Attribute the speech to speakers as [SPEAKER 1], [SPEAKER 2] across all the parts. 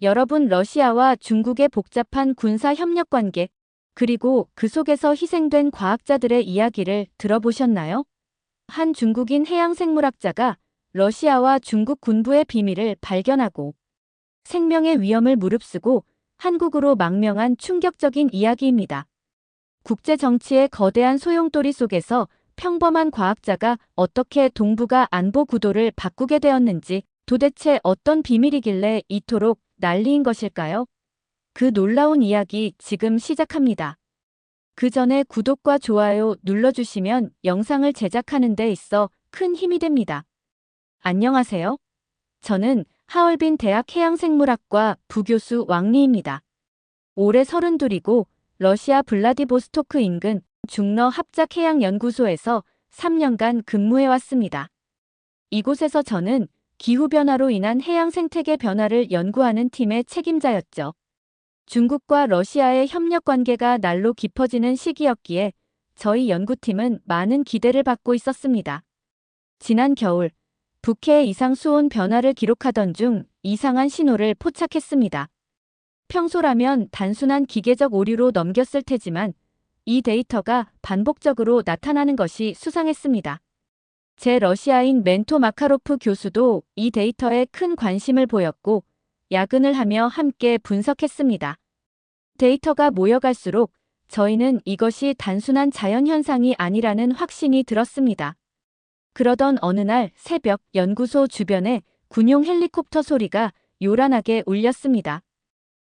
[SPEAKER 1] 여러분, 러시아와 중국의 복잡한 군사 협력 관계, 그리고 그 속에서 희생된 과학자들의 이야기를 들어보셨나요? 한 중국인 해양생물학자가 러시아와 중국 군부의 비밀을 발견하고 생명의 위험을 무릅쓰고 한국으로 망명한 충격적인 이야기입니다. 국제 정치의 거대한 소용돌이 속에서 평범한 과학자가 어떻게 동북아 안보 구도를 바꾸게 되었는지, 도대체 어떤 비밀이길래 이토록 난리인 것일까요? 그 놀라운 이야기 지금 시작합니다. 그 전에 구독과 좋아요 눌러주시면 영상을 제작하는 데 있어 큰 힘이 됩니다. 안녕하세요. 저는 하얼빈 대학 해양생물학과 부교수 왕리입니다. 올해 32이고 러시아 블라디보스토크 인근 중러 합작해양연구소에서 3년간 근무해왔습니다. 이곳에서 저는 기후변화로 인한 해양 생태계 변화를 연구하는 팀의 책임자였죠. 중국과 러시아의 협력 관계가 날로 깊어지는 시기였기에 저희 연구팀은 많은 기대를 받고 있었습니다. 지난 겨울, 북해 이상 수온 변화를 기록하던 중 이상한 신호를 포착했습니다. 평소라면 단순한 기계적 오류로 넘겼을 테지만 이 데이터가 반복적으로 나타나는 것이 수상했습니다. 제 러시아인 멘토 마카로프 교수도 이 데이터에 큰 관심을 보였고 야근을 하며 함께 분석했습니다. 데이터가 모여갈수록 저희는 이것이 단순한 자연현상이 아니라는 확신이 들었습니다. 그러던 어느 날 새벽, 연구소 주변에 군용 헬리콥터 소리가 요란하게 울렸습니다.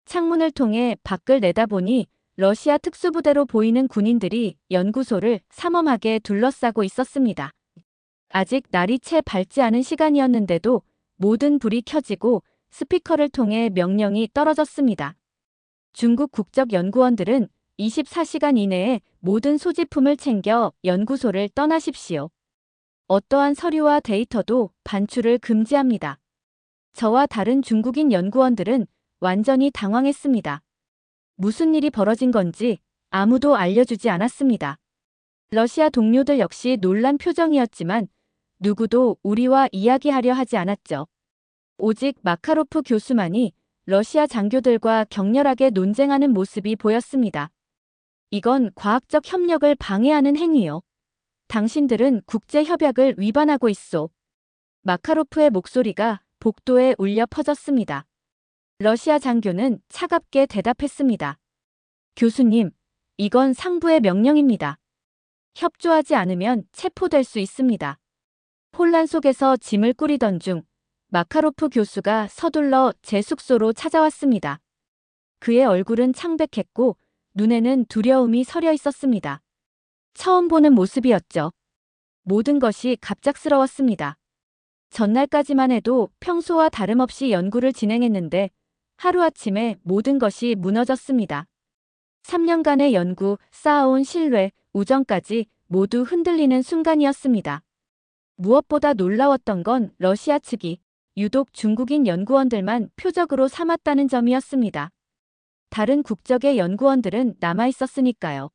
[SPEAKER 1] 창문을 통해 밖을 내다보니 러시아 특수부대로 보이는 군인들이 연구소를 삼엄하게 둘러싸고 있었습니다. 아직 날이 채 밝지 않은 시간이었는데도 모든 불이 켜지고 스피커를 통해 명령이 떨어졌습니다. 중국 국적 연구원들은 24시간 이내에 모든 소지품을 챙겨 연구소를 떠나십시오. 어떠한 서류와 데이터도 반출을 금지합니다. 저와 다른 중국인 연구원들은 완전히 당황했습니다. 무슨 일이 벌어진 건지 아무도 알려주지 않았습니다. 러시아 동료들 역시 놀란 표정이었지만 누구도 우리와 이야기하려 하지 않았죠. 오직 마카로프 교수만이 러시아 장교들과 격렬하게 논쟁하는 모습이 보였습니다. 이건 과학적 협력을 방해하는 행위요. 당신들은 국제협약을 위반하고 있소. 마카로프의 목소리가 복도에 울려 퍼졌습니다. 러시아 장교는 차갑게 대답했습니다. 교수님, 이건 상부의 명령입니다. 협조하지 않으면 체포될 수 있습니다. 혼란 속에서 짐을 꾸리던 중 마카로프 교수가 서둘러 제 숙소로 찾아왔습니다. 그의 얼굴은 창백했고 눈에는 두려움이 서려 있었습니다. 처음 보는 모습이었죠. 모든 것이 갑작스러웠습니다. 전날까지만 해도 평소와 다름없이 연구를 진행했는데 하루아침에 모든 것이 무너졌습니다. 3년간의 연구, 쌓아온 신뢰, 우정까지 모두 흔들리는 순간이었습니다. 무엇보다 놀라웠던 건 러시아 측이 유독 중국인 연구원들만 표적으로 삼았다는 점이었습니다. 다른 국적의 연구원들은 남아있었으니까요.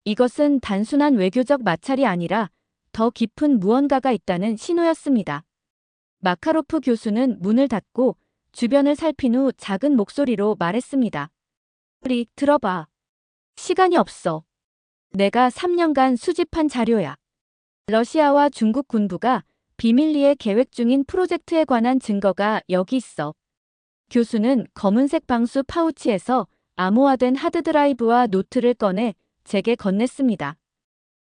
[SPEAKER 1] 이것은 단순한 외교적 마찰이 아니라 더 깊은 무언가가 있다는 신호였습니다. 마카로프 교수는 문을 닫고 주변을 살핀 후 작은 목소리로 말했습니다. 우리 들어봐. 시간이 없어. 내가 3년간 수집한 자료야. 러시아와 중국 군부가 비밀리에 계획 중인 프로젝트에 관한 증거가 여기 있어. 교수는 검은색 방수 파우치에서 암호화된 하드드라이브와 노트를 꺼내 제게 건넸습니다.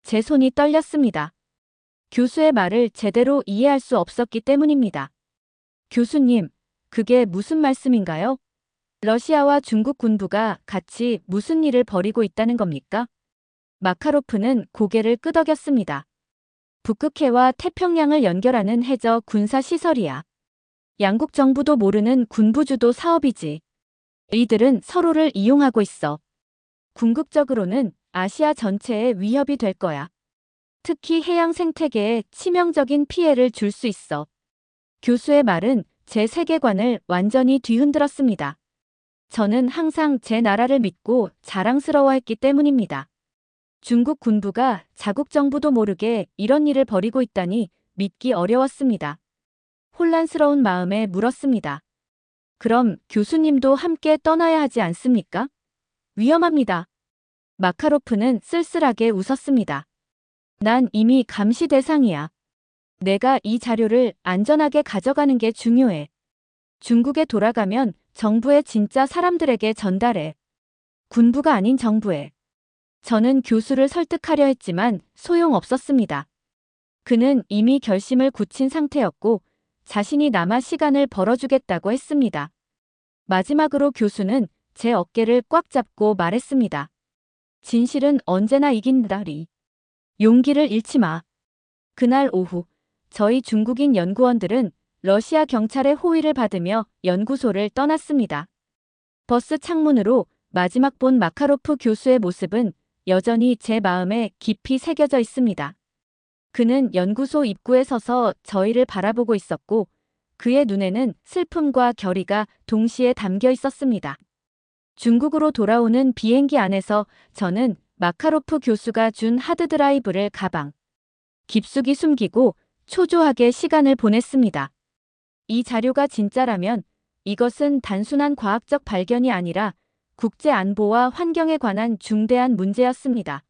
[SPEAKER 1] 제 손이 떨렸습니다. 교수의 말을 제대로 이해할 수 없었기 때문입니다. 교수님, 그게 무슨 말씀인가요? 러시아와 중국 군부가 같이 무슨 일을 벌이고 있다는 겁니까? 마카로프는 고개를 끄덕였습니다. 북극해와 태평양을 연결하는 해저 군사 시설이야. 양국 정부도 모르는 군부주도 사업이지. 이들은 서로를 이용하고 있어. 궁극적으로는 아시아 전체에 위협이 될 거야. 특히 해양 생태계에 치명적인 피해를 줄 수 있어. 교수의 말은 제 세계관을 완전히 뒤흔들었습니다. 저는 항상 제 나라를 믿고 자랑스러워했기 때문입니다. 중국 군부가 자국 정부도 모르게 이런 일을 벌이고 있다니 믿기 어려웠습니다. 혼란스러운 마음에 물었습니다. 그럼 교수님도 함께 떠나야 하지 않습니까? 위험합니다. 마카로프는 쓸쓸하게 웃었습니다. 난 이미 감시 대상이야. 내가 이 자료를 안전하게 가져가는 게 중요해. 중국에 돌아가면 정부의 진짜 사람들에게 전달해. 군부가 아닌 정부에. 저는 교수를 설득하려 했지만 소용없었습니다. 그는 이미 결심을 굳힌 상태였고 자신이 남아 시간을 벌어주겠다고 했습니다. 마지막으로 교수는 제 어깨를 꽉 잡고 말했습니다. 진실은 언제나 이긴다리. 용기를 잃지 마. 그날 오후 저희 중국인 연구원들은 러시아 경찰의 호위를 받으며 연구소를 떠났습니다. 버스 창문으로 마지막 본 마카로프 교수의 모습은 여전히 제 마음에 깊이 새겨져 있습니다. 그는 연구소 입구에 서서 저희를 바라보고 있었고 그의 눈에는 슬픔과 결의가 동시에 담겨 있었습니다. 중국으로 돌아오는 비행기 안에서 저는 마카로프 교수가 준 하드드라이브를 가방 깊숙이 숨기고 초조하게 시간을 보냈습니다. 이 자료가 진짜라면 이것은 단순한 과학적 발견이 아니라 국제 안보와 환경에 관한 중대한 문제였습니다.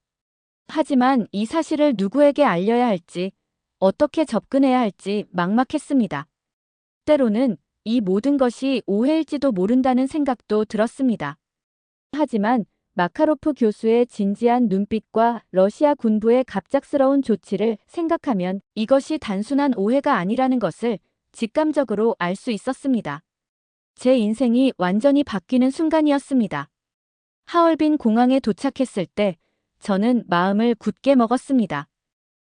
[SPEAKER 1] 하지만 이 사실을 누구에게 알려야 할지, 어떻게 접근해야 할지 막막했습니다. 때로는 이 모든 것이 오해일지도 모른다는 생각도 들었습니다. 하지만 마카로프 교수의 진지한 눈빛과 러시아 군부의 갑작스러운 조치를 생각하면 이것이 단순한 오해가 아니라는 것을 직감적으로 알 수 있었습니다. 제 인생이 완전히 바뀌는 순간이었습니다. 하얼빈 공항에 도착했을 때 저는 마음을 굳게 먹었습니다.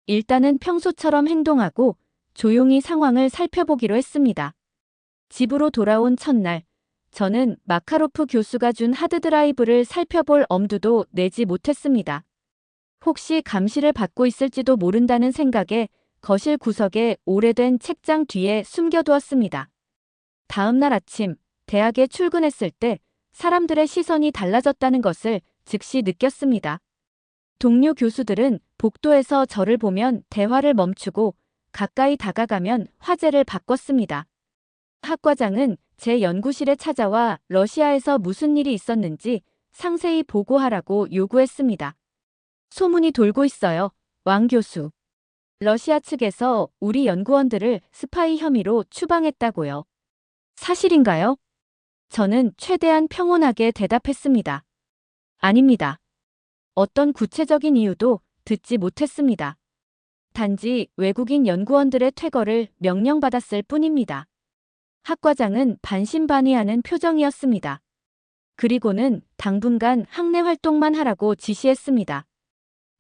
[SPEAKER 1] 일단은 평소처럼 행동하고 조용히 상황을 살펴보기로 했습니다. 집으로 돌아온 첫날, 저는 마카로프 교수가 준 하드드라이브를 살펴볼 엄두도 내지 못했습니다. 혹시 감시를 받고 있을지도 모른다는 생각에 거실 구석에 오래된 책장 뒤에 숨겨두었습니다. 다음 날 아침, 대학에 출근했을 때 사람들의 시선이 달라졌다는 것을 즉시 느꼈습니다. 동료 교수들은 복도에서 저를 보면 대화를 멈추고 가까이 다가가면 화제를 바꿨습니다. 학과장은 제 연구실에 찾아와 러시아에서 무슨 일이 있었는지 상세히 보고하라고 요구했습니다. 소문이 돌고 있어요, 왕 교수. 러시아 측에서 우리 연구원들을 스파이 혐의로 추방했다고요. 사실인가요? 저는 최대한 평온하게 대답했습니다. 아닙니다. 어떤 구체적인 이유도 듣지 못했습니다. 단지 외국인 연구원들의 퇴거를 명령받았을 뿐입니다. 학과장은 반신반의하는 표정이었습니다. 그리고는 당분간 학내 활동만 하라고 지시했습니다.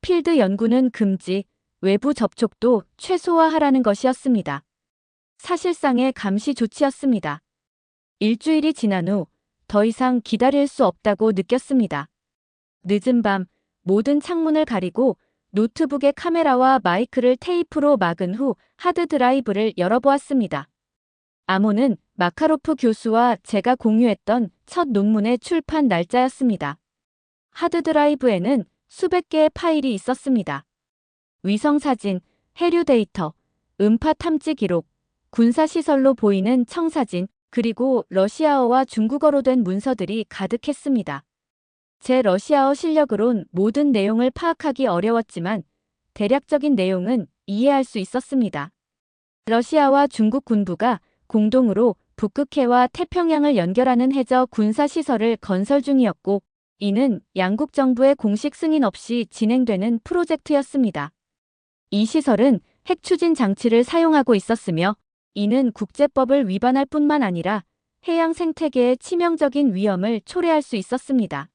[SPEAKER 1] 필드 연구는 금지, 외부 접촉도 최소화하라는 것이었습니다. 사실상의 감시 조치였습니다. 일주일이 지난 후 더 이상 기다릴 수 없다고 느꼈습니다. 늦은 밤 모든 창문을 가리고 노트북의 카메라와 마이크를 테이프로 막은 후 하드드라이브를 열어보았습니다. 암호는 마카로프 교수와 제가 공유했던 첫 논문의 출판 날짜였습니다. 하드드라이브에는 수백 개의 파일이 있었습니다. 위성사진, 해류 데이터, 음파 탐지 기록, 군사시설로 보이는 청사진, 그리고 러시아어와 중국어로 된 문서들이 가득했습니다. 제 러시아어 실력으론 모든 내용을 파악하기 어려웠지만 대략적인 내용은 이해할 수 있었습니다. 러시아와 중국 군부가 공동으로 북극해와 태평양을 연결하는 해저 군사시설을 건설 중이었고 이는 양국 정부의 공식 승인 없이 진행되는 프로젝트였습니다. 이 시설은 핵 추진 장치를 사용하고 있었으며 이는 국제법을 위반할 뿐만 아니라 해양 생태계의 치명적인 위험을 초래할 수 있었습니다.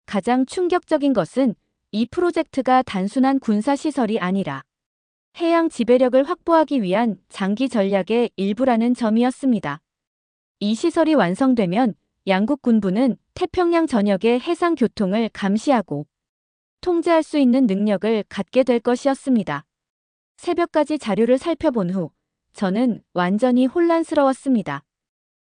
[SPEAKER 1] 가장 충격적인 것은 이 프로젝트가 단순한 군사시설이 아니라 해양 지배력을 확보하기 위한 장기 전략의 일부라는 점이었습니다. 이 시설이 완성되면 양국 군부는 태평양 전역의 해상 교통을 감시하고 통제할 수 있는 능력을 갖게 될 것이었습니다. 새벽까지 자료를 살펴본 후 저는 완전히 혼란스러웠습니다.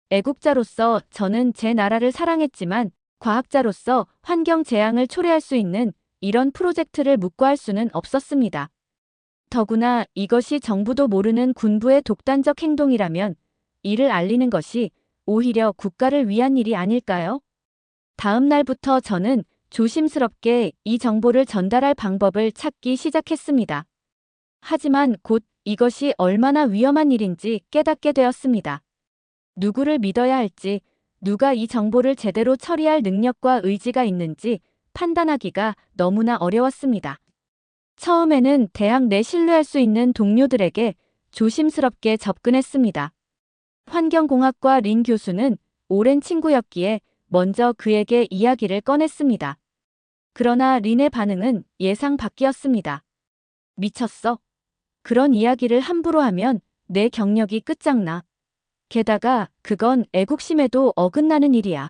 [SPEAKER 1] 애국자로서 저는 제 나라를 사랑했지만 과학자로서 환경 재앙을 초래할 수 있는 이런 프로젝트를 묵과할 수는 없었습니다. 더구나 이것이 정부도 모르는 군부의 독단적 행동이라면 이를 알리는 것이 오히려 국가를 위한 일이 아닐까요? 다음 날부터 저는 조심스럽게 이 정보를 전달할 방법을 찾기 시작했습니다. 하지만 곧 이것이 얼마나 위험한 일인지 깨닫게 되었습니다. 누구를 믿어야 할지, 누가 이 정보를 제대로 처리할 능력과 의지가 있는지 판단하기가 너무나 어려웠습니다. 처음에는 대학 내 신뢰할 수 있는 동료들에게 조심스럽게 접근했습니다. 환경공학과 린 교수는 오랜 친구였기에 먼저 그에게 이야기를 꺼냈습니다. 그러나 린의 반응은 예상 밖이었습니다. 미쳤어? 그런 이야기를 함부로 하면 내 경력이 끝장나. 게다가 그건 애국심에도 어긋나는 일이야.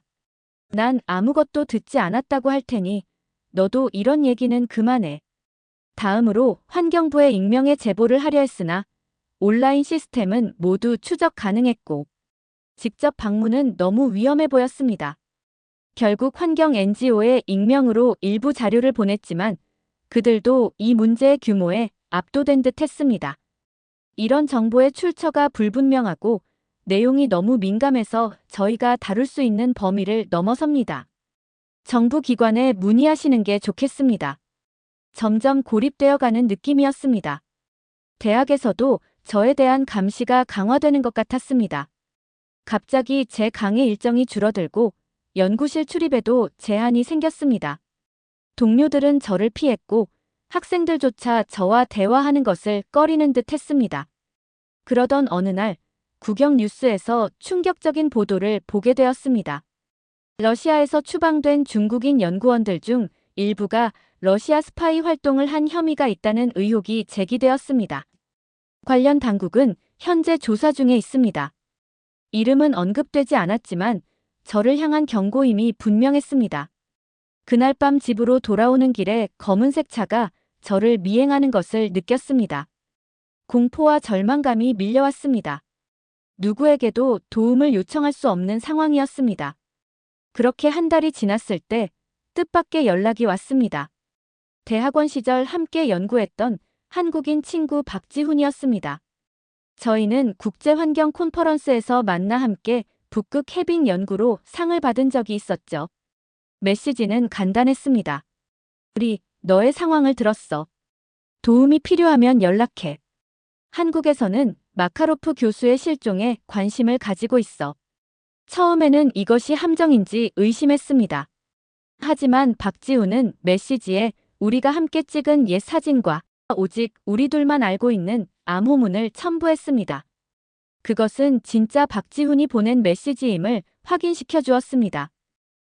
[SPEAKER 1] 난 아무것도 듣지 않았다고 할 테니 너도 이런 얘기는 그만해. 다음으로 환경부에 익명의 제보를 하려 했으나 온라인 시스템은 모두 추적 가능했고 직접 방문은 너무 위험해 보였습니다. 결국 환경 NGO에 익명으로 일부 자료를 보냈지만 그들도 이 문제의 규모에 압도된 듯 했습니다. 이런 정보의 출처가 불분명하고 내용이 너무 민감해서 저희가 다룰 수 있는 범위를 넘어섭니다. 정부 기관에 문의하시는 게 좋겠습니다. 점점 고립되어가는 느낌이었습니다. 대학에서도 저에 대한 감시가 강화되는 것 같았습니다. 갑자기 제 강의 일정이 줄어들고 연구실 출입에도 제한이 생겼습니다. 동료들은 저를 피했고 학생들조차 저와 대화하는 것을 꺼리는 듯 했습니다. 그러던 어느 날 국영 뉴스에서 충격적인 보도를 보게 되었습니다. 러시아에서 추방된 중국인 연구원들 중 일부가 러시아 스파이 활동을 한 혐의가 있다는 의혹이 제기되었습니다. 관련 당국은 현재 조사 중에 있습니다. 이름은 언급되지 않았지만 저를 향한 경고임이 분명했습니다. 그날 밤 집으로 돌아오는 길에 검은색 차가 저를 미행하는 것을 느꼈습니다. 공포와 절망감이 밀려왔습니다. 누구에게도 도움을 요청할 수 없는 상황이었습니다. 그렇게 한 달이 지났을 때 뜻밖의 연락이 왔습니다. 대학원 시절 함께 연구했던 한국인 친구 박지훈이었습니다. 저희는 국제환경 콘퍼런스에서 만나 함께 북극 해빙 연구로 상을 받은 적이 있었죠. 메시지는 간단했습니다. 우리 너의 상황을 들었어. 도움이 필요하면 연락해. 한국에서는 마카로프 교수의 실종에 관심을 가지고 있어. 처음에는 이것이 함정인지 의심했습니다. 하지만 박지훈은 메시지에 우리가 함께 찍은 옛 사진과 오직 우리 둘만 알고 있는 암호문을 첨부했습니다. 그것은 진짜 박지훈이 보낸 메시지임을 확인시켜 주었습니다.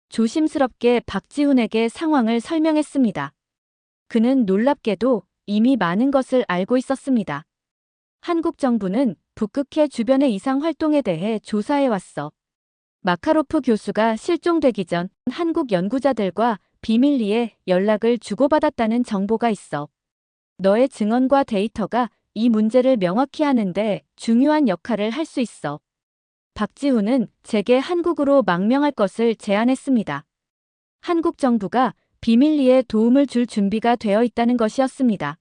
[SPEAKER 1] 조심스럽게 박지훈에게 상황을 설명했습니다. 그는 놀랍게도 이미 많은 것을 알고 있었습니다. 한국 정부는 북극해 주변의 이상 활동에 대해 조사해왔어. 마카로프 교수가 실종되기 전 한국 연구자들과 비밀리에 연락을 주고받았다는 정보가 있어. 너의 증언과 데이터가 이 문제를 명확히 하는데 중요한 역할을 할 수 있어. 박지훈은 제게 한국으로 망명할 것을 제안했습니다. 한국 정부가 비밀리에 도움을 줄 준비가 되어 있다는 것이었습니다.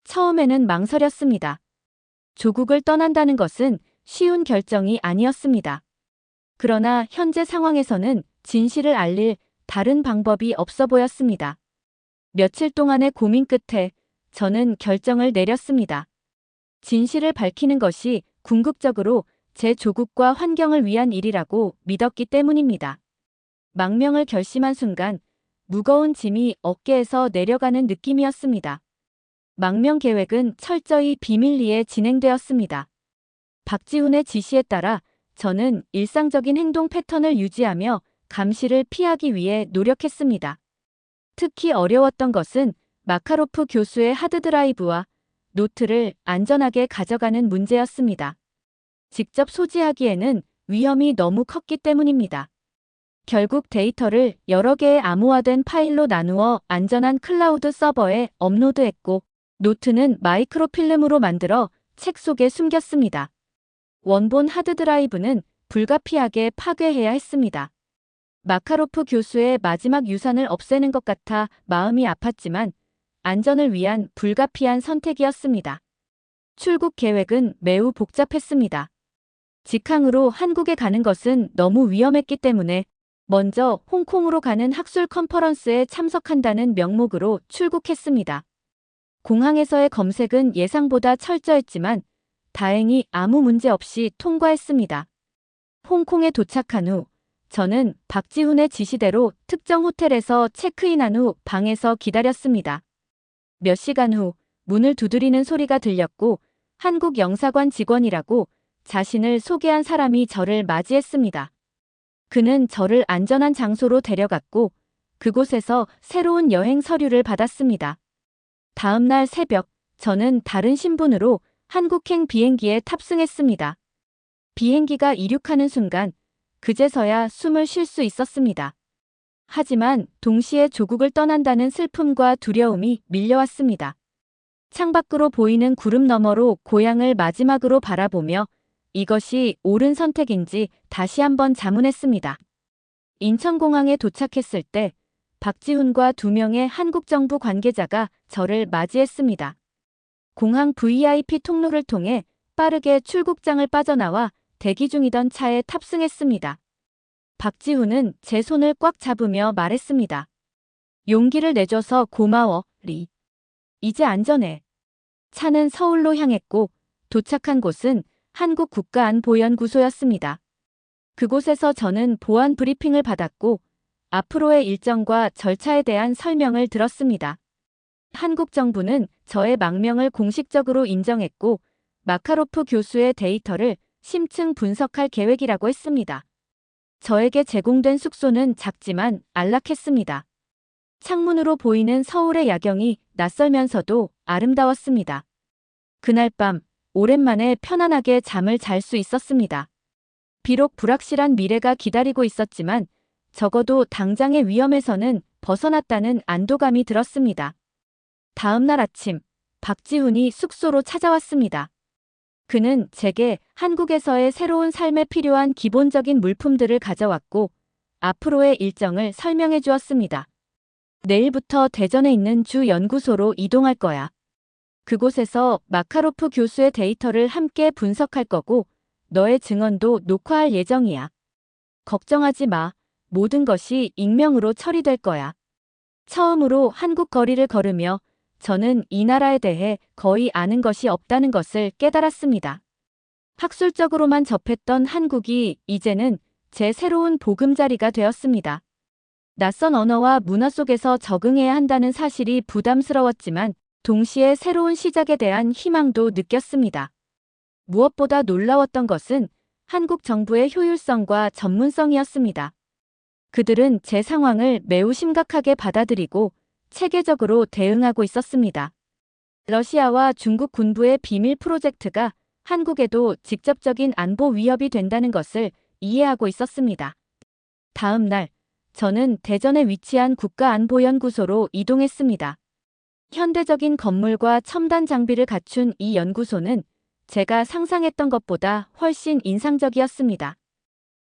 [SPEAKER 1] 처음에는 망설였습니다. 조국을 떠난다는 것은 쉬운 결정이 아니었습니다. 그러나 현재 상황에서는 진실을 알릴 다른 방법이 없어 보였습니다. 며칠 동안의 고민 끝에 저는 결정을 내렸습니다. 진실을 밝히는 것이 궁극적으로 제 조국과 환경을 위한 일이라고 믿었기 때문입니다. 망명을 결심한 순간 무거운 짐이 어깨에서 내려가는 느낌이었습니다. 망명 계획은 철저히 비밀리에 진행되었습니다. 박지훈의 지시에 따라 저는 일상적인 행동 패턴을 유지하며 감시를 피하기 위해 노력했습니다. 특히 어려웠던 것은 마카로프 교수의 하드드라이브와 노트를 안전하게 가져가는 문제였습니다. 직접 소지하기에는 위험이 너무 컸기 때문입니다. 결국 데이터를 여러 개의 암호화된 파일로 나누어 안전한 클라우드 서버에 업로드했고 노트는 마이크로필름으로 만들어 책 속에 숨겼습니다. 원본 하드드라이브는 불가피하게 파괴해야 했습니다. 마카로프 교수의 마지막 유산을 없애는 것 같아 마음이 아팠지만 안전을 위한 불가피한 선택이었습니다. 출국 계획은 매우 복잡했습니다. 직항으로 한국에 가는 것은 너무 위험했기 때문에 먼저 홍콩으로 가는 학술 컨퍼런스에 참석한다는 명목으로 출국했습니다. 공항에서의 검색은 예상보다 철저했지만 다행히 아무 문제 없이 통과했습니다. 홍콩에 도착한 후 저는 박지훈의 지시대로 특정 호텔에서 체크인한 후 방에서 기다렸습니다. 몇 시간 후 문을 두드리는 소리가 들렸고 한국 영사관 직원이라고 자신을 소개한 사람이 저를 맞이했습니다. 그는 저를 안전한 장소로 데려갔고 그곳에서 새로운 여행 서류를 받았습니다. 다음 날 새벽 저는 다른 신분으로 한국행 비행기에 탑승했습니다. 비행기가 이륙하는 순간 그제서야 숨을 쉴 수 있었습니다. 하지만 동시에 조국을 떠난다는 슬픔과 두려움이 밀려왔습니다. 창밖으로 보이는 구름 너머로 고향을 마지막으로 바라보며 이것이 옳은 선택인지 다시 한번 자문했습니다. 인천공항에 도착했을 때 박지훈과 2명의 한국 정부 관계자가 저를 맞이했습니다. 공항 VIP 통로를 통해 빠르게 출국장을 빠져나와 대기 중이던 차에 탑승했습니다. 박지훈은 제 손을 꽉 잡으며 말했습니다. 용기를 내줘서 고마워, 리. 이제 안전해. 차는 서울로 향했고 도착한 곳은 한국 국가안보연구소였습니다. 그곳에서 저는 보안 브리핑을 받았고 앞으로의 일정과 절차에 대한 설명을 들었습니다. 한국 정부는 저의 망명을 공식적으로 인정했고 마카로프 교수의 데이터를 심층 분석할 계획이라고 했습니다. 저에게 제공된 숙소는 작지만 안락했습니다. 창문으로 보이는 서울의 야경이 낯설면서도 아름다웠습니다. 그날 밤 오랜만에 편안하게 잠을 잘 수 있었습니다. 비록 불확실한 미래가 기다리고 있었지만 적어도 당장의 위험에서는 벗어났다는 안도감이 들었습니다. 다음 날 아침 박지훈이 숙소로 찾아왔습니다. 그는 제게 한국에서의 새로운 삶에 필요한 기본적인 물품들을 가져왔고 앞으로의 일정을 설명해 주었습니다. 내일부터 대전에 있는 주 연구소로 이동할 거야. 그곳에서 마카로프 교수의 데이터를 함께 분석할 거고 너의 증언도 녹화할 예정이야. 걱정하지 마. 모든 것이 익명으로 처리될 거야. 처음으로 한국 거리를 걸으며 저는 이 나라에 대해 거의 아는 것이 없다는 것을 깨달았습니다. 학술적으로만 접했던 한국이 이제는 제 새로운 보금자리가 되었습니다. 낯선 언어와 문화 속에서 적응해야 한다는 사실이 부담스러웠지만 동시에 새로운 시작에 대한 희망도 느꼈습니다. 무엇보다 놀라웠던 것은 한국 정부의 효율성과 전문성이었습니다. 그들은 제 상황을 매우 심각하게 받아들이고 체계적으로 대응하고 있었습니다. 러시아와 중국 군부의 비밀 프로젝트가 한국에도 직접적인 안보 위협이 된다는 것을 이해하고 있었습니다. 다음 날, 저는 대전에 위치한 국가안보연구소로 이동했습니다. 현대적인 건물과 첨단 장비를 갖춘 이 연구소는 제가 상상했던 것보다 훨씬 인상적이었습니다.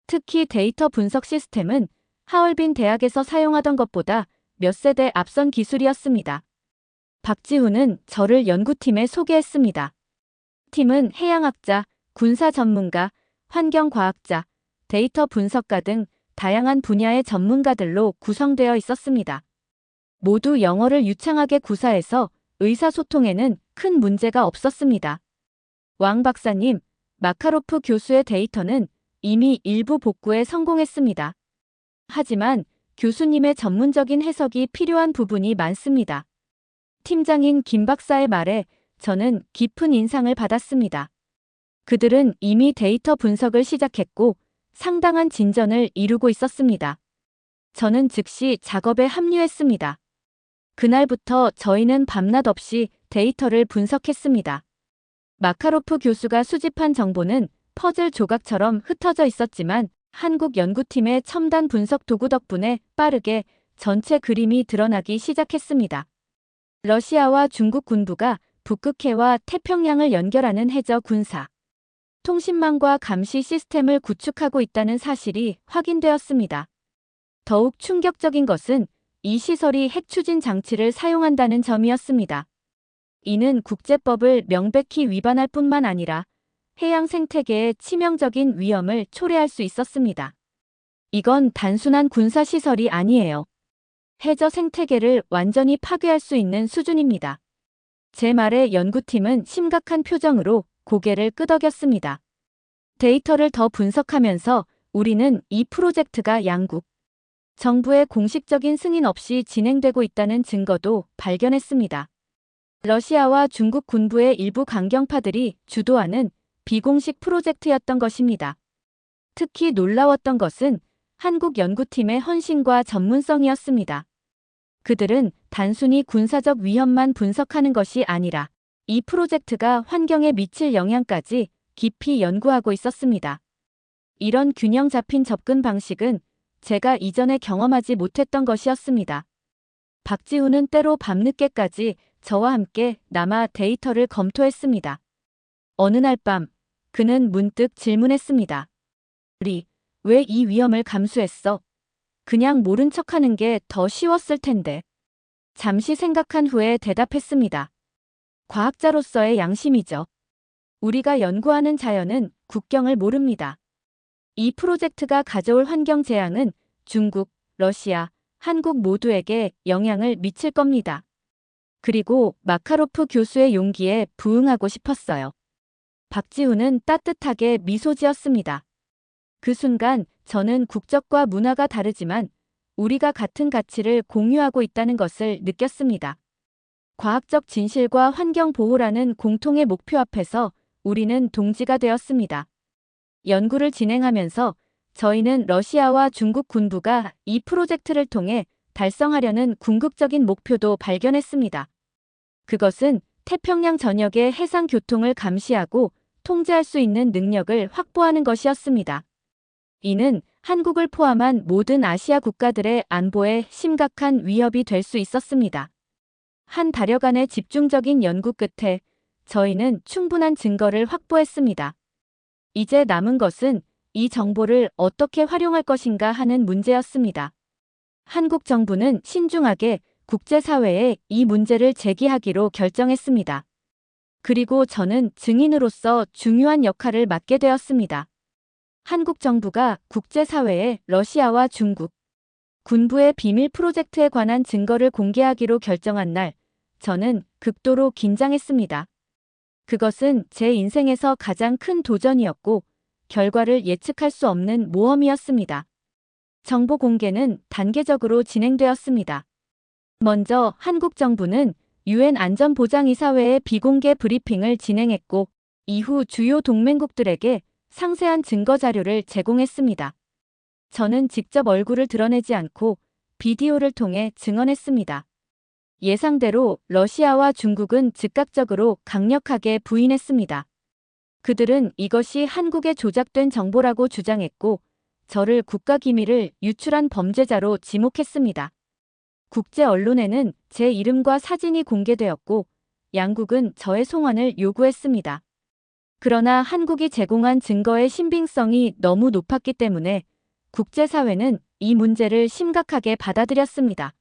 [SPEAKER 1] 특히 데이터 분석 시스템은 하얼빈 대학에서 사용하던 것보다 몇 세대 앞선 기술이었습니다. 박지훈은 저를 연구팀에 소개했습니다. 팀은 해양학자, 군사 전문가, 환경과학자, 데이터 분석가 등 다양한 분야의 전문가들로 구성되어 있었습니다. 모두 영어를 유창하게 구사해서 의사소통에는 큰 문제가 없었습니다. 왕 박사님, 마카로프 교수의 데이터는 이미 일부 복구에 성공했습니다. 하지만 교수님의 전문적인 해석이 필요한 부분이 많습니다. 팀장인 김 박사의 말에 저는 깊은 인상을 받았습니다. 그들은 이미 데이터 분석을 시작했고 상당한 진전을 이루고 있었습니다. 저는 즉시 작업에 합류했습니다. 그날부터 저희는 밤낮 없이 데이터를 분석했습니다. 마카로프 교수가 수집한 정보는 퍼즐 조각처럼 흩어져 있었지만 한국 연구팀의 첨단 분석 도구 덕분에 빠르게 전체 그림이 드러나기 시작했습니다. 러시아와 중국 군부가 북극해와 태평양을 연결하는 해저 군사, 통신망과 감시 시스템을 구축하고 있다는 사실이 확인되었습니다. 더욱 충격적인 것은 이 시설이 핵 추진 장치를 사용한다는 점이었습니다. 이는 국제법을 명백히 위반할 뿐만 아니라 해양 생태계에 치명적인 위험을 초래할 수 있었습니다. 이건 단순한 군사시설이 아니에요. 해저 생태계를 완전히 파괴할 수 있는 수준입니다. 제 말에 연구팀은 심각한 표정으로 고개를 끄덕였습니다. 데이터를 더 분석하면서 우리는 이 프로젝트가 양국 정부의 공식적인 승인 없이 진행되고 있다는 증거도 발견했습니다. 러시아와 중국 군부의 일부 강경파들이 주도하는 비공식 프로젝트였던 것입니다. 특히 놀라웠던 것은 한국 연구팀의 헌신과 전문성이었습니다. 그들은 단순히 군사적 위험만 분석하는 것이 아니라 이 프로젝트가 환경에 미칠 영향까지 깊이 연구하고 있었습니다. 이런 균형 잡힌 접근 방식은 제가 이전에 경험하지 못했던 것이었습니다. 박지훈은 때로 밤늦게까지 저와 함께 남아 데이터를 검토했습니다. 어느 날 밤 그는 문득 질문했습니다. 우리 왜 이 위험을 감수했어? 그냥 모른 척하는 게 더 쉬웠을 텐데. 잠시 생각한 후에 대답했습니다. 과학자로서의 양심이죠. 우리가 연구하는 자연은 국경을 모릅니다. 이 프로젝트가 가져올 환경 재앙은 중국, 러시아, 한국 모두에게 영향을 미칠 겁니다. 그리고 마카로프 교수의 용기에 부응하고 싶었어요. 박지훈은 따뜻하게 미소 지었습니다. 그 순간 저는 국적과 문화가 다르지만 우리가 같은 가치를 공유하고 있다는 것을 느꼈습니다. 과학적 진실과 환경 보호라는 공통의 목표 앞에서 우리는 동지가 되었습니다. 연구를 진행하면서 저희는 러시아와 중국 군부가 이 프로젝트를 통해 달성하려는 궁극적인 목표도 발견했습니다. 그것은 태평양 전역의 해상 교통을 감시하고 통제할 수 있는 능력을 확보하는 것이었습니다. 이는 한국을 포함한 모든 아시아 국가들의 안보에 심각한 위협이 될 수 있었습니다. 한 달여간의 집중적인 연구 끝에 저희는 충분한 증거를 확보했습니다. 이제 남은 것은 이 정보를 어떻게 활용할 것인가 하는 문제였습니다. 한국 정부는 신중하게 국제사회에 이 문제를 제기하기로 결정했습니다. 그리고 저는 증인으로서 중요한 역할을 맡게 되었습니다. 한국 정부가 국제사회에 러시아와 중국 군부의 비밀 프로젝트에 관한 증거를 공개하기로 결정한 날, 저는 극도로 긴장했습니다. 그것은 제 인생에서 가장 큰 도전이었고 결과를 예측할 수 없는 모험이었습니다. 정보 공개는 단계적으로 진행되었습니다. 먼저 한국 정부는 유엔 안전보장이사회의 비공개 브리핑을 진행했고 이후 주요 동맹국들에게 상세한 증거 자료를 제공했습니다. 저는 직접 얼굴을 드러내지 않고 비디오를 통해 증언했습니다. 예상대로 러시아와 중국은 즉각적으로 강력하게 부인했습니다. 그들은 이것이 한국에 조작된 정보라고 주장했고 저를 국가기밀을 유출한 범죄자로 지목했습니다. 국제 언론에는 제 이름과 사진이 공개되었고 양국은 저의 송환을 요구했습니다. 그러나 한국이 제공한 증거의 신빙성이 너무 높았기 때문에 국제사회는 이 문제를 심각하게 받아들였습니다.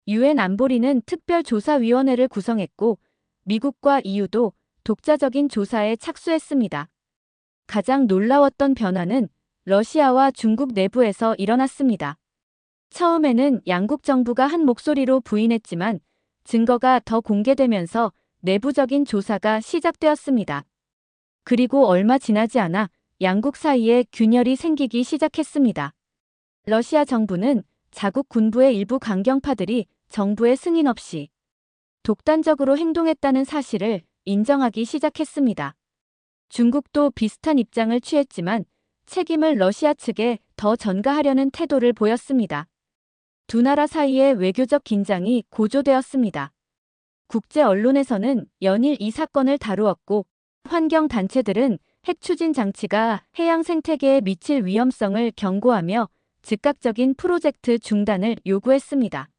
[SPEAKER 1] 유엔 안보리는 특별조사위원회를 구성했고 미국과 EU도 독자적인 조사에 착수했습니다. 가장 놀라웠던 변화는 러시아와 중국 내부에서 일어났습니다. 처음에는 양국 정부가 한 목소리로 부인했지만 증거가 더 공개되면서 내부적인 조사가 시작되었습니다. 그리고 얼마 지나지 않아 양국 사이에 균열이 생기기 시작했습니다. 러시아 정부는 자국 군부의 일부 강경파들이 정부의 승인 없이 독단적으로 행동했다는 사실을 인정하기 시작했습니다. 중국도 비슷한 입장을 취했지만 책임을 러시아 측에 더 전가하려는 태도를 보였습니다. 두 나라 사이의 외교적 긴장이 고조되었습니다. 국제 언론에서는 연일 이 사건을 다루었고 환경단체들은 핵 추진 장치가 해양 생태계에 미칠 위험성을 경고하며 즉각적인 프로젝트 중단을 요구했습니다.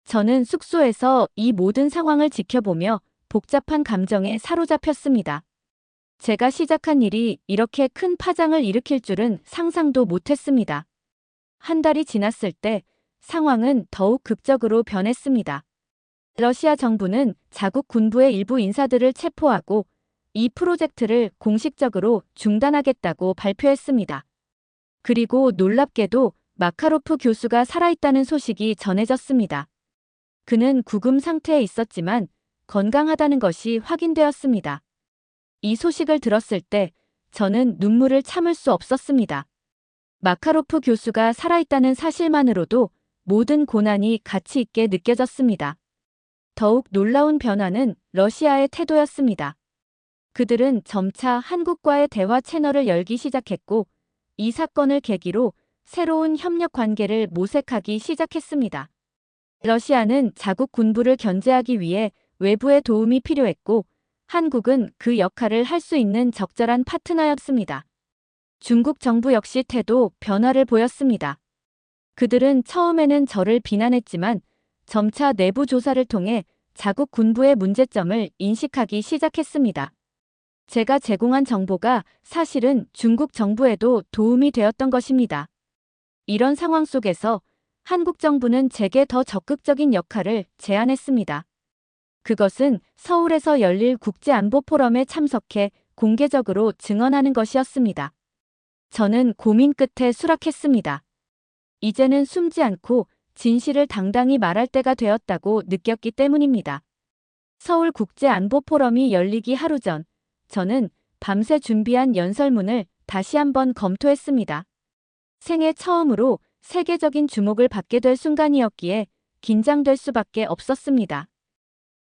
[SPEAKER 1] 저는 숙소에서 이 모든 상황을 지켜보며 복잡한 감정에 사로잡혔습니다. 제가 시작한 일이 이렇게 큰 파장을 일으킬 줄은 상상도 못했습니다. 한 달이 지났을 때 상황은 더욱 극적으로 변했습니다. 러시아 정부는 자국 군부의 일부 인사들을 체포하고 이 프로젝트를 공식적으로 중단하겠다고 발표했습니다. 그리고 놀랍게도 마카로프 교수가 살아있다는 소식이 전해졌습니다. 그는 구금 상태에 있었지만 건강하다는 것이 확인되었습니다. 이 소식을 들었을 때 저는 눈물을 참을 수 없었습니다. 마카로프 교수가 살아있다는 사실만으로도 모든 고난이 가치 있게 느껴졌습니다. 더욱 놀라운 변화는 러시아의 태도였습니다. 그들은 점차 한국과의 대화 채널을 열기 시작했고, 이 사건을 계기로 새로운 협력 관계를 모색하기 시작했습니다. 러시아는 자국 군부를 견제하기 위해 외부의 도움이 필요했고, 한국은 그 역할을 할 수 있는 적절한 파트너였습니다. 중국 정부 역시 태도 변화를 보였습니다. 그들은 처음에는 저를 비난했지만 점차 내부 조사를 통해 자국 군부의 문제점을 인식하기 시작했습니다. 제가 제공한 정보가 사실은 중국 정부에도 도움이 되었던 것입니다. 이런 상황 속에서 한국 정부는 제게 더 적극적인 역할을 제안했습니다. 그것은 서울에서 열릴 국제안보 포럼에 참석해 공개적으로 증언하는 것이었습니다. 저는 고민 끝에 수락했습니다. 이제는 숨지 않고 진실을 당당히 말할 때가 되었다고 느꼈기 때문입니다. 서울 국제안보 포럼이 열리기 하루 전, 저는 밤새 준비한 연설문을 다시 한번 검토했습니다. 생애 처음으로 세계적인 주목을 받게 될 순간이었기에 긴장될 수밖에 없었습니다.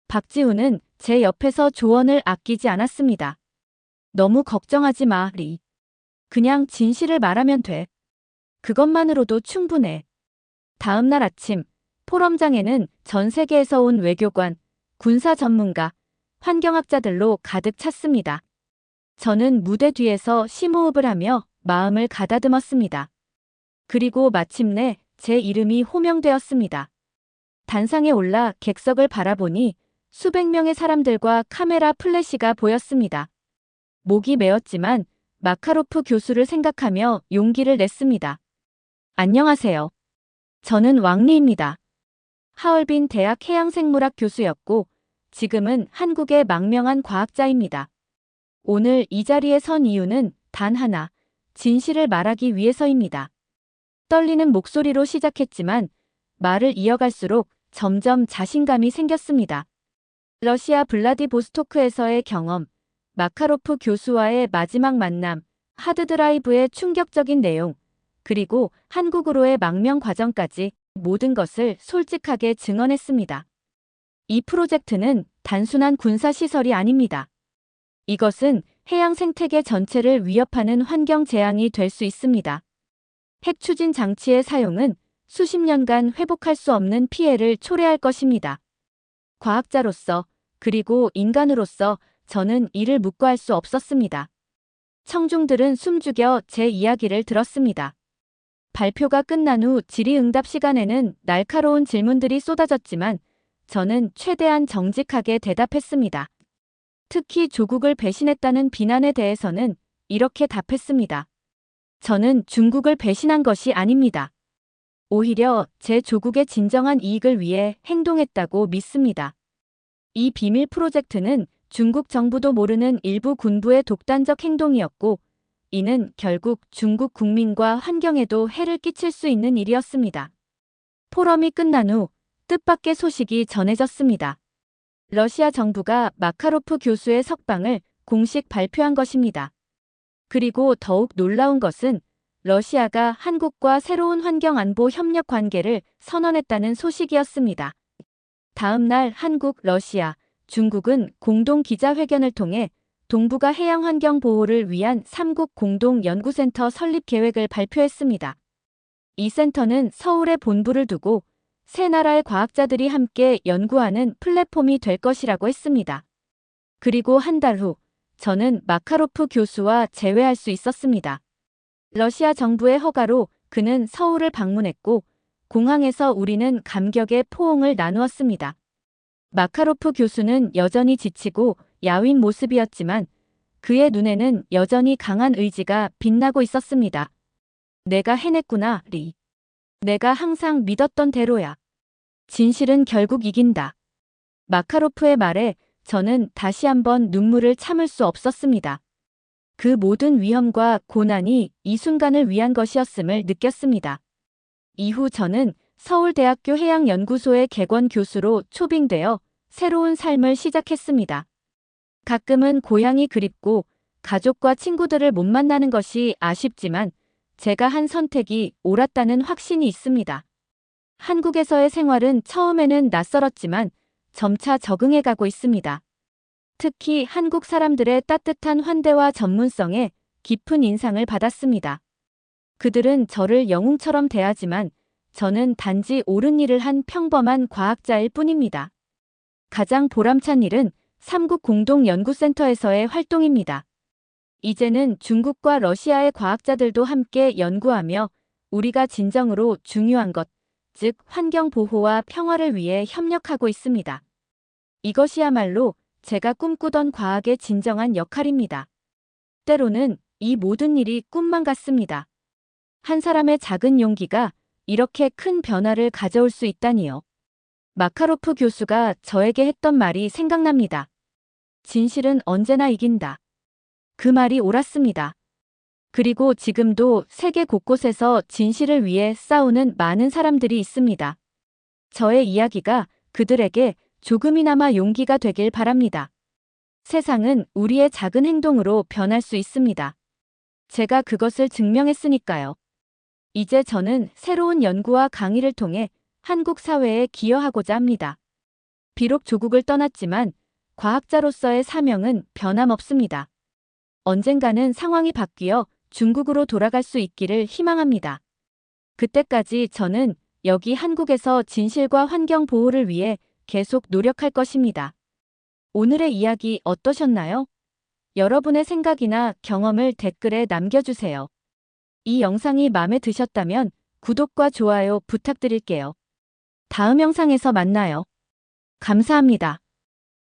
[SPEAKER 1] 박지훈은 제 옆에서 조언을 아끼지 않았습니다. 너무 걱정하지 마, 리. 그냥 진실을 말하면 돼. 그것만으로도 충분해. 다음 날 아침, 포럼장에는 전 세계에서 온 외교관, 군사 전문가, 환경학자들로 가득 찼습니다. 저는 무대 뒤에서 심호흡을 하며 마음을 가다듬었습니다. 그리고 마침내 제 이름이 호명되었습니다. 단상에 올라 객석을 바라보니 수백 명의 사람들과 카메라 플래시가 보였습니다. 목이 메었지만 마카로프 교수를 생각하며 용기를 냈습니다. 안녕하세요. 저는 왕리입니다. 하얼빈 대학 해양생물학 교수였고 지금은 한국의 망명한 과학자입니다. 오늘 이 자리에 선 이유는 단 하나, 진실을 말하기 위해서입니다. 떨리는 목소리로 시작했지만 말을 이어갈수록 점점 자신감이 생겼습니다. 러시아 블라디보스토크에서의 경험, 마카로프 교수와의 마지막 만남, 하드드라이브의 충격적인 내용, 그리고 한국으로의 망명 과정까지 모든 것을 솔직하게 증언했습니다. 이 프로젝트는 단순한 군사시설이 아닙니다. 이것은 해양 생태계 전체를 위협하는 환경 재앙이 될 수 있습니다. 핵 추진 장치의 사용은 수십 년간 회복할 수 없는 피해를 초래할 것입니다. 과학자로서 그리고 인간으로서 저는 이를 묵과할 수 없었습니다. 청중들은 숨죽여 제 이야기를 들었습니다. 발표가 끝난 후 질의응답 시간에는 날카로운 질문들이 쏟아졌지만 저는 최대한 정직하게 대답했습니다. 특히 조국을 배신했다는 비난에 대해서는 이렇게 답했습니다. 저는 중국을 배신한 것이 아닙니다. 오히려 제 조국의 진정한 이익을 위해 행동했다고 믿습니다. 이 비밀 프로젝트는 중국 정부도 모르는 일부 군부의 독단적 행동이었고, 이는 결국 중국 국민과 환경에도 해를 끼칠 수 있는 일이었습니다. 포럼이 끝난 후 뜻밖의 소식이 전해졌습니다. 러시아 정부가 마카로프 교수의 석방을 공식 발표한 것입니다. 그리고 더욱 놀라운 것은 러시아가 한국과 새로운 환경안보 협력 관계를 선언했다는 소식이었습니다. 다음 날 한국, 러시아, 중국은 공동 기자회견을 통해 동북아 해양 환경 보호를 위한 3국 공동 연구센터 설립 계획을 발표했습니다. 이 센터는 서울에 본부를 두고 세 나라의 과학자들이 함께 연구하는 플랫폼이 될 것이라고 했습니다. 그리고 한 달 후 저는 마카로프 교수와 재회할 수 있었습니다. 러시아 정부의 허가로 그는 서울을 방문했고 공항에서 우리는 감격의 포옹을 나누었습니다. 마카로프 교수는 여전히 지치고 야윈 모습이었지만 그의 눈에는 여전히 강한 의지가 빛나고 있었습니다. 내가 해냈구나, 리. 내가 항상 믿었던 대로야. 진실은 결국 이긴다. 마카로프의 말에 저는 다시 한번 눈물을 참을 수 없었습니다. 그 모든 위험과 고난이 이 순간을 위한 것이었음을 느꼈습니다. 이후 저는 서울대학교 해양연구소의 객원 교수로 초빙되어 새로운 삶을 시작했습니다. 가끔은 고향이 그립고 가족과 친구들을 못 만나는 것이 아쉽지만 제가 한 선택이 옳았다는 확신이 있습니다. 한국에서의 생활은 처음에는 낯설었지만 점차 적응해 가고 있습니다. 특히 한국 사람들의 따뜻한 환대와 전문성에 깊은 인상을 받았습니다. 그들은 저를 영웅처럼 대하지만 저는 단지 옳은 일을 한 평범한 과학자일 뿐입니다. 가장 보람찬 일은 삼국 공동연구센터에서의 활동입니다. 이제는 중국과 러시아의 과학자들도 함께 연구하며 우리가 진정으로 중요한 것, 즉 환경 보호와 평화를 위해 협력하고 있습니다. 이것이야말로 제가 꿈꾸던 과학의 진정한 역할입니다. 때로는 이 모든 일이 꿈만 같습니다. 한 사람의 작은 용기가 이렇게 큰 변화를 가져올 수 있다니요. 마카로프 교수가 저에게 했던 말이 생각납니다. 진실은 언제나 이긴다. 그 말이 옳았습니다. 그리고 지금도 세계 곳곳에서 진실을 위해 싸우는 많은 사람들이 있습니다. 저의 이야기가 그들에게 조금이나마 용기가 되길 바랍니다. 세상은 우리의 작은 행동으로 변할 수 있습니다. 제가 그것을 증명했으니까요. 이제 저는 새로운 연구와 강의를 통해 한국 사회에 기여하고자 합니다. 비록 조국을 떠났지만 과학자로서의 사명은 변함없습니다. 언젠가는 상황이 바뀌어 중국으로 돌아갈 수 있기를 희망합니다. 그때까지 저는 여기 한국에서 진실과 환경 보호를 위해 계속 노력할 것입니다. 오늘의 이야기 어떠셨나요? 여러분의 생각이나 경험을 댓글에 남겨주세요. 이 영상이 마음에 드셨다면 구독과 좋아요 부탁드릴게요. 다음 영상에서 만나요. 감사합니다.